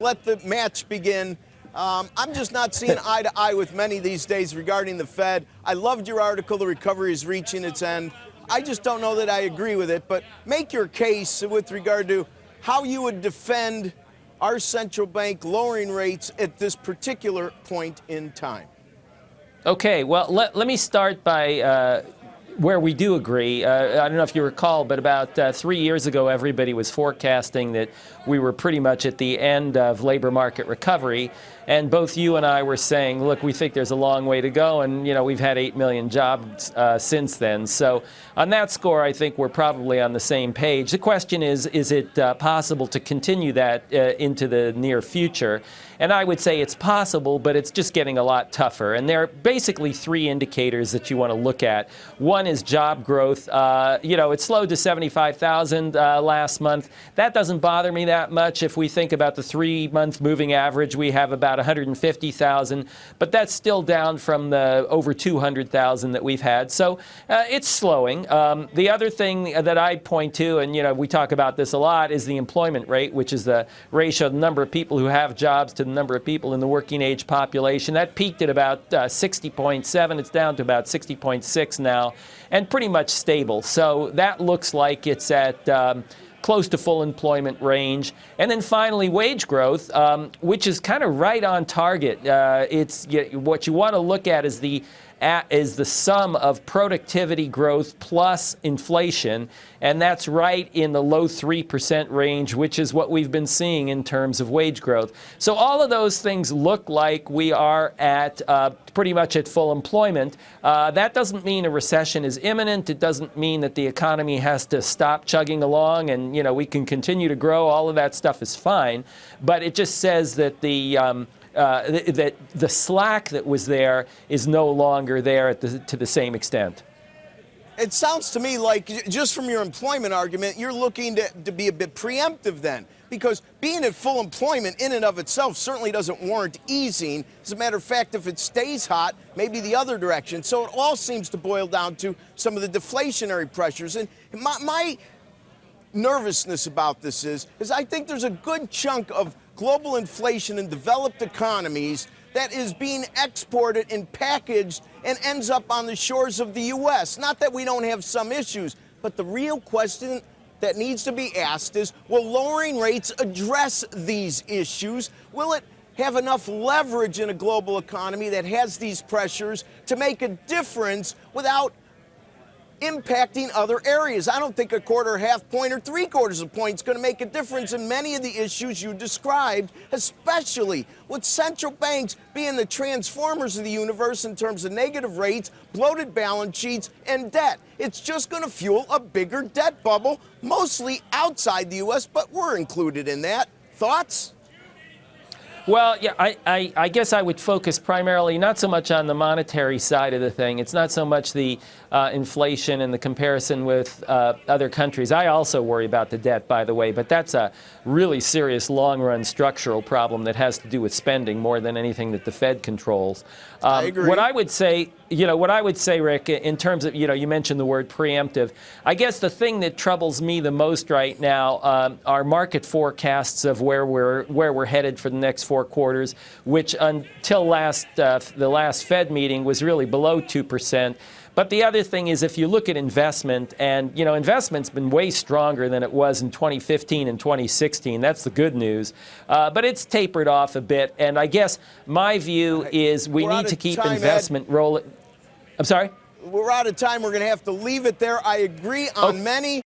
Let the match begin. I'm just not seeing eye to eye with many these days regarding the Fed. I loved your article, The Recovery is Reaching Its End. I just don't know that I agree with it, but make your case with regard to how you would defend our central bank lowering rates at this particular point in time. Okay, well, let me start by where we do agree. I don't know if you recall, but about 3 years ago, everybody was forecasting that we were pretty much at the end of labor market recovery. And both you and I were saying, look, we think there's a long way to go. And, you know, we've had 8 million jobs since then. So on that score, I think we're probably on the same page. The question is it possible to continue that into the near future? And I would say it's possible, but it's just getting a lot tougher. And there are basically 3 indicators that you want to look at. One is job growth. You know, it slowed to 75,000 last month. That doesn't bother me that much. If we think about the 3-month moving average, we have about 150,000, but that's still down from the over 200,000 that we've had. So it's slowing. The other thing that I point to, and you know, we talk about this a lot, is the employment rate, which is the ratio of the number of people who have jobs to the number of people in the working age population. That peaked at about 60.7. It's down to about 60.6 now, and pretty much stable. So that looks like it's at close to full employment range. And then finally, wage growth, which is kind of right on target. What you want to look at is the sum of productivity growth plus inflation, and that's right in the low 3% range, which is what we've been seeing in terms of wage growth. So all of those things look like we are at pretty much at full employment. That doesn't mean a recession is imminent. It doesn't mean that the economy has to stop chugging along and, you know, we can continue to grow. All of that stuff is fine, but it just says that that the slack that was there is no longer there to the same extent. It sounds to me like, just from your employment argument, you're looking to be a bit preemptive then, because being at full employment in and of itself certainly doesn't warrant easing. As a matter of fact, if it stays hot, maybe the other direction. So it all seems to boil down to some of the deflationary pressures. And my nervousness about this is I think there's a good chunk of global inflation in developed economies that is being exported and packaged and ends up on the shores of the U.S. Not that we don't have some issues, but the real question that needs to be asked is, will lowering rates address these issues? Will it have enough leverage in a global economy that has these pressures to make a difference without impacting other areas? I don't think a quarter, half point, or 3/4 of a point is going to make a difference in many of the issues you described, especially with central banks being the transformers of the universe in terms of negative rates, bloated balance sheets, and debt. It's just going to fuel a bigger debt bubble, mostly outside the U.S., but we're included in that. Thoughts? Well, yeah, I guess I would focus primarily not so much on the monetary side of the thing. It's not so much the inflation and the comparison with other countries. I also worry about the debt, by the way, but that's a really serious long-run structural problem that has to do with spending more than anything that the Fed controls. I agree. What I would say, Rick, in terms of, you mentioned the word preemptive. I guess the thing that troubles me the most right now are market forecasts of where we're headed for the next 4 quarters, which until the last Fed meeting was really below 2%. But the other thing is, if you look at investment, and investment's been way stronger than it was in 2015 and 2016. That's the good news. But it's tapered off a bit. And I guess my view is we need to keep investment rolling. I'm sorry? We're out of time. We're going to have to leave it there. I agree on many.